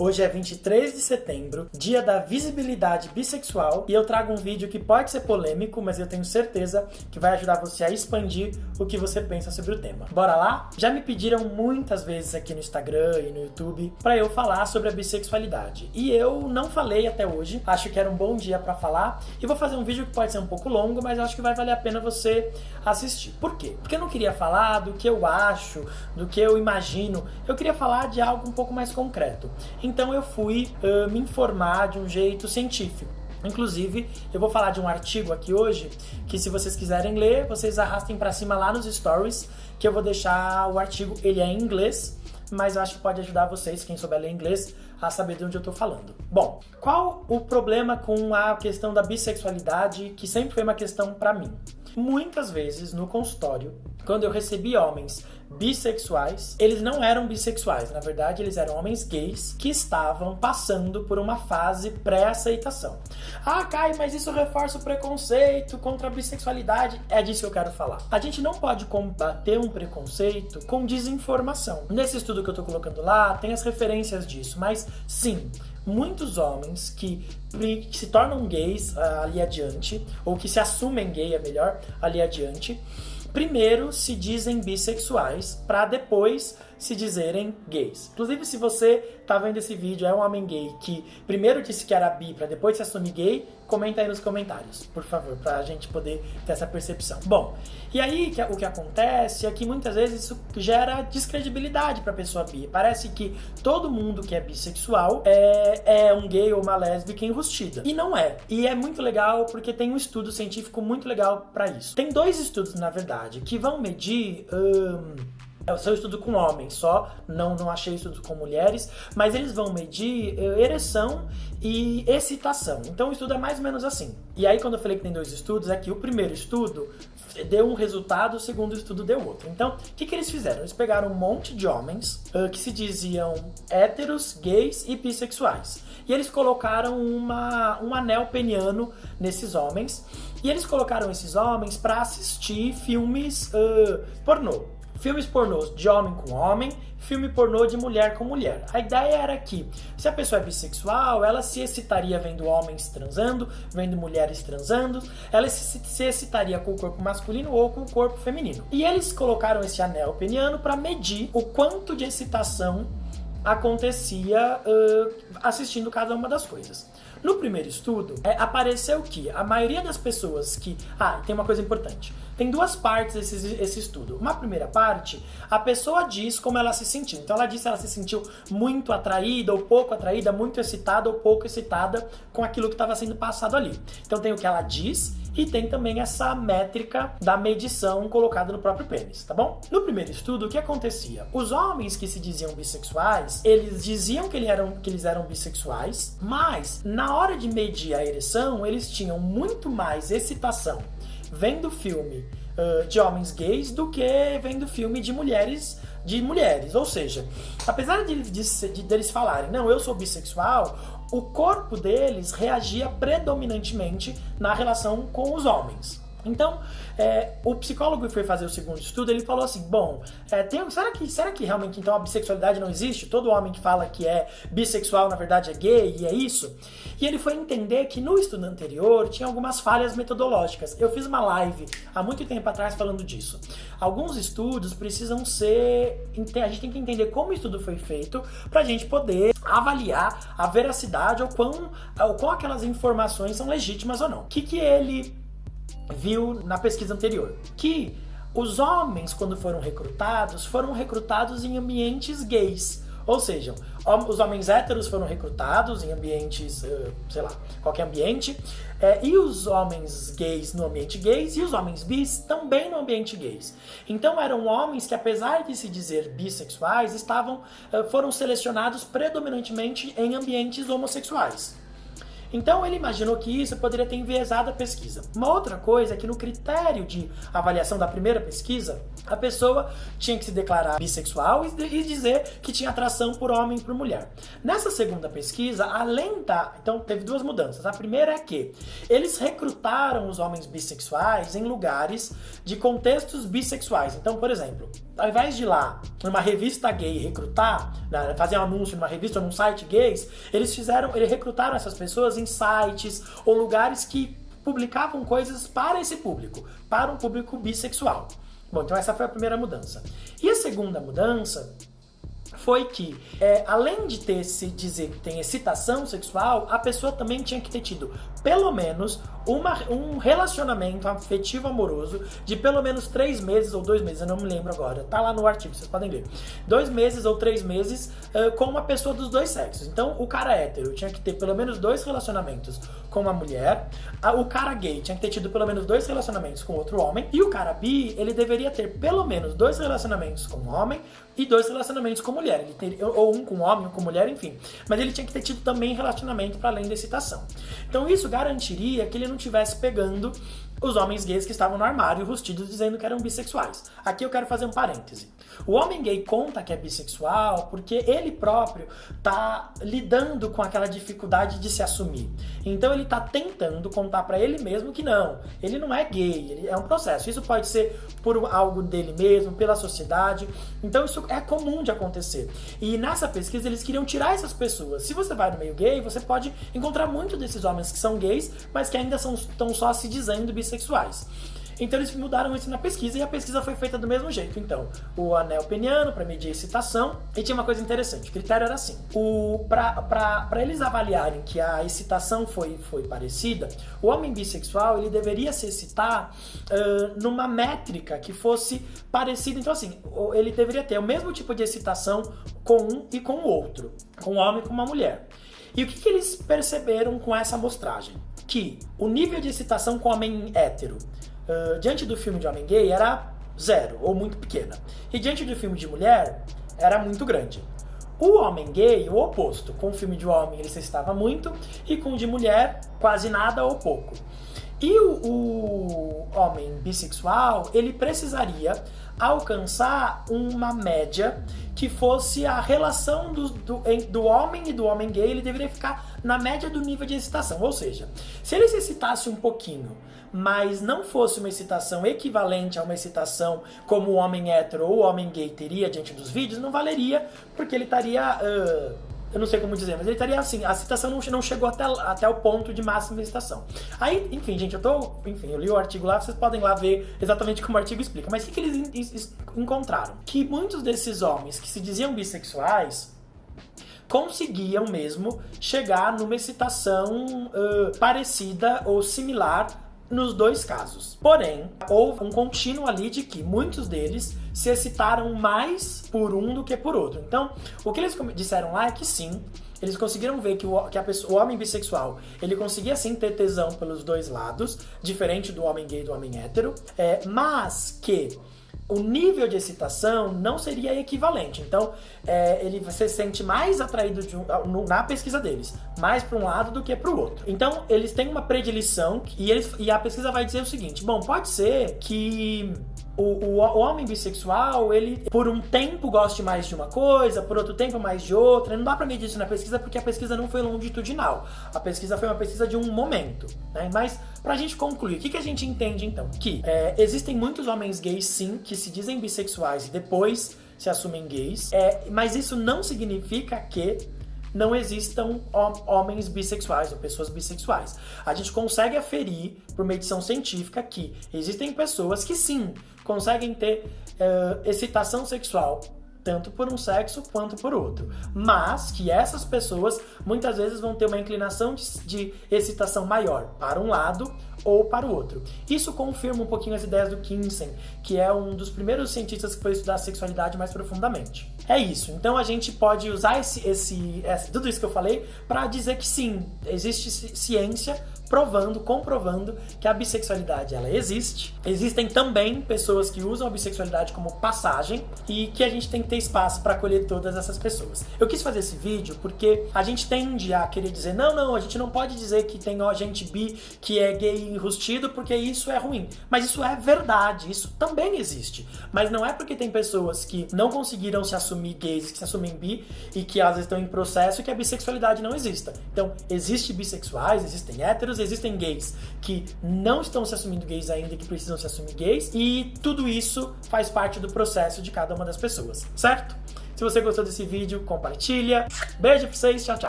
Hoje é 23 de setembro, dia da visibilidade bissexual, e eu trago um vídeo que pode ser polêmico, mas eu tenho certeza que vai ajudar você a expandir o que você pensa sobre o tema. Bora lá? Já me pediram muitas vezes aqui no Instagram e no YouTube para eu falar sobre a bissexualidade, e eu não falei até hoje. Acho que era um bom dia para falar, e vou fazer um vídeo que pode ser um pouco longo, mas eu acho que vai valer a pena você assistir. Por quê? Porque eu não queria falar do que eu acho, do que eu imagino, eu queria falar de algo um pouco mais concreto. Então eu fui me informar de um jeito científico. Inclusive, eu vou falar de um artigo aqui hoje, que se vocês quiserem ler, vocês arrastem para cima lá nos stories, que eu vou deixar o artigo, ele é em inglês, mas eu acho que pode ajudar vocês, quem souber ler inglês, a saber de onde eu tô falando. Bom, qual o problema com a questão da bissexualidade, que sempre foi uma questão para mim? Muitas vezes no consultório, quando eu recebi homens bissexuais, eles não eram bissexuais, na verdade eles eram homens gays que estavam passando por uma fase pré-aceitação. Ah, Caio, mas isso reforça o preconceito contra a bissexualidade. É disso que eu quero falar. A gente não pode combater um preconceito com desinformação. Nesse estudo que eu tô colocando lá, tem as referências disso, mas sim, muitos homens que se tornam gays ali adiante, ou que se assumem gay, é melhor, ali adiante, primeiro se dizem bissexuais, para depois se dizerem gays. Inclusive, se você tá vendo esse vídeo, é um homem gay que primeiro disse que era bi, para depois se assumir gay, comenta aí nos comentários, por favor, pra gente poder ter essa percepção. Bom, e aí o que acontece é que muitas vezes isso gera descredibilidade pra pessoa bi. Parece que todo mundo que é bissexual é um gay ou uma lésbica enrustida. E não é. E é muito legal porque tem um estudo científico muito legal pra isso. Tem dois estudos, na verdade, que vão medir... São estudos com homens só, não achei estudos com mulheres, mas eles vão medir ereção e excitação. Então o estudo é mais ou menos assim. E aí quando eu falei que tem dois estudos, é que o primeiro estudo deu um resultado, o segundo estudo deu outro. Então, o que eles fizeram? Eles pegaram um monte de homens que se diziam héteros, gays e bissexuais. E eles colocaram um anel peniano nesses homens. E eles colocaram esses homens para assistir filmes pornô. Filmes pornôs de homem com homem, filme pornô de mulher com mulher. A ideia era que, se a pessoa é bissexual, ela se excitaria vendo homens transando, vendo mulheres transando, ela se excitaria com o corpo masculino ou com o corpo feminino. E eles colocaram esse anel peniano para medir o quanto de excitação acontecia assistindo cada uma das coisas. No primeiro estudo, apareceu que a maioria das pessoas que... tem uma coisa importante. Tem duas partes esse estudo. Uma primeira parte, a pessoa diz como ela se sentiu. Então ela disse se ela se sentiu muito atraída ou pouco atraída, muito excitada ou pouco excitada com aquilo que estava sendo passado ali. Então tem o que ela diz e tem também essa métrica da medição colocada no próprio pênis, tá bom? No primeiro estudo, o que acontecia? Os homens que se diziam bissexuais, eles diziam que eles eram bissexuais, mas na hora de medir a ereção, eles tinham muito mais excitação vendo filme de homens gays do que vendo filme de mulheres. Ou seja, apesar deles falarem, não, eu sou bissexual, o corpo deles reagia predominantemente na relação com os homens. Então, o psicólogo que foi fazer o segundo estudo, ele falou assim, bom, será que realmente então a bissexualidade não existe? Todo homem que fala que é bissexual, na verdade, é gay e é isso? E ele foi entender que no estudo anterior tinha algumas falhas metodológicas. Eu fiz uma live há muito tempo atrás falando disso. Alguns estudos precisam ser... A gente tem que entender como o estudo foi feito pra gente poder avaliar a veracidade ou quão aquelas informações são legítimas ou não. O que ele viu na pesquisa anterior? Que os homens, quando foram recrutados em ambientes gays. Ou seja, os homens héteros foram recrutados em ambientes, qualquer ambiente, e os homens gays no ambiente gays, e os homens bis também no ambiente gays. Então eram homens que, apesar de se dizer bissexuais, foram selecionados predominantemente em ambientes homossexuais. Então ele imaginou que isso poderia ter enviesado a pesquisa. Uma outra coisa é que no critério de avaliação da primeira pesquisa, a pessoa tinha que se declarar bissexual e dizer que tinha atração por homem e por mulher. Nessa segunda pesquisa, então teve duas mudanças. A primeira é que eles recrutaram os homens bissexuais em lugares de contextos bissexuais. Então, por exemplo, ao invés de ir lá numa revista gay recrutar, fazer um anúncio numa revista ou num site gays, eles recrutaram essas pessoas em sites ou lugares que publicavam coisas para esse público, para um público bissexual. Bom, então essa foi a primeira mudança. E a segunda mudança foi que, além de dizer que tem excitação sexual, a pessoa também tinha que ter tido pelo menos um relacionamento afetivo amoroso de pelo menos 3 meses ou 2 meses, eu não me lembro agora, tá lá no artigo, vocês podem ler. 2 meses ou 3 meses com uma pessoa dos dois sexos. Então, o cara hétero tinha que ter pelo menos 2 relacionamentos com uma mulher, o cara gay tinha que ter tido pelo menos 2 relacionamentos com outro homem, e o cara bi, ele deveria ter pelo menos 2 relacionamentos com um homem e 2 relacionamentos com mulher, ou um com homem, um com mulher, enfim. Mas ele tinha que ter tido também relacionamento para além da excitação. Então isso garantiria que ele não estivesse pegando os homens gays que estavam no armário rustidos dizendo que eram bissexuais. Aqui eu quero fazer um parêntese. O homem gay conta que é bissexual porque ele próprio tá lidando com aquela dificuldade de se assumir. Então ele tá tentando contar pra ele mesmo que não, ele não é gay, é um processo. Isso pode ser por algo dele mesmo, pela sociedade. Então isso é comum de acontecer. E nessa pesquisa eles queriam tirar essas pessoas. Se você vai no meio gay, você pode encontrar muito desses homens que são gays, mas que ainda estão só se dizendo bissexuais. Então eles mudaram isso na pesquisa e a pesquisa foi feita do mesmo jeito. Então, o anel peniano para medir a excitação, e tinha uma coisa interessante, o critério era assim, para eles avaliarem que a excitação foi parecida, o homem bissexual ele deveria se excitar numa métrica que fosse parecida. Então assim, ele deveria ter o mesmo tipo de excitação com um e com o outro, com um homem e com uma mulher. E o que eles perceberam com essa amostragem? Que o nível de excitação com homem hétero diante do filme de homem gay era 0 ou muito pequena. E diante do filme de mulher era muito grande. O homem gay, o oposto. Com o filme de homem ele se excitava muito e com o de mulher quase nada ou pouco. E o homem bissexual, ele precisaria alcançar uma média que fosse a relação do homem e do homem gay, ele deveria ficar na média do nível de excitação. Ou seja, se ele se excitasse um pouquinho, mas não fosse uma excitação equivalente a uma excitação como o homem hétero ou o homem gay teria diante dos vídeos, não valeria, porque ele estaria... eu não sei como dizer, mas ele estaria assim, a excitação não chegou até o ponto de máxima excitação. Aí, enfim, gente, eu li o artigo lá, vocês podem lá ver exatamente como o artigo explica. Mas o que eles encontraram? Que muitos desses homens que se diziam bissexuais conseguiam mesmo chegar numa excitação parecida ou similar nos dois casos. Porém, houve um contínuo ali de que muitos deles se excitaram mais por um do que por outro. Então, o que eles disseram lá é que sim, eles conseguiram ver que o homem bissexual, ele conseguia sim ter tesão pelos dois lados, diferente do homem gay e do homem hétero, mas que o nível de excitação não seria equivalente. Então, você se sente mais atraído na pesquisa deles, mais para um lado do que para o outro. Então, eles têm uma predileção e a pesquisa vai dizer o seguinte: bom, pode ser que o homem bissexual, ele por um tempo goste mais de uma coisa, por outro tempo mais de outra. Não dá pra medir isso na pesquisa porque a pesquisa não foi longitudinal. A pesquisa foi uma pesquisa de um momento, né? Mas pra gente concluir, o que a gente entende então? Que existem muitos homens gays sim, que se dizem bissexuais e depois se assumem gays, mas isso não significa que não existam homens bissexuais ou pessoas bissexuais. A gente consegue aferir por medição científica que existem pessoas que sim, conseguem ter excitação sexual tanto por um sexo quanto por outro, mas que essas pessoas muitas vezes vão ter uma inclinação de excitação maior para um lado ou para o outro. Isso confirma um pouquinho as ideias do Kinsen, que é um dos primeiros cientistas que foi estudar a sexualidade mais profundamente. É isso. Então a gente pode usar tudo isso que eu falei para dizer que sim, existe ciência comprovando que a bissexualidade ela existe. Existem também pessoas que usam a bissexualidade como passagem e que a gente tem que ter espaço para acolher todas essas pessoas. Eu quis fazer esse vídeo porque a gente tende a querer dizer não, a gente não pode dizer que tem gente bi que é gay enrustido porque isso é ruim. Mas isso é verdade, isso também existe. Mas não é porque tem pessoas que não conseguiram se assumir gays, que se assumem bi e que às vezes estão em processo que a bissexualidade não exista. Então, existem bissexuais, existem héteros, existem gays que não estão se assumindo gays ainda e que precisam se assumir gays, e tudo isso faz parte do processo de cada uma das pessoas, certo? Se você gostou desse vídeo, compartilha. Beijo pra vocês, tchau, tchau.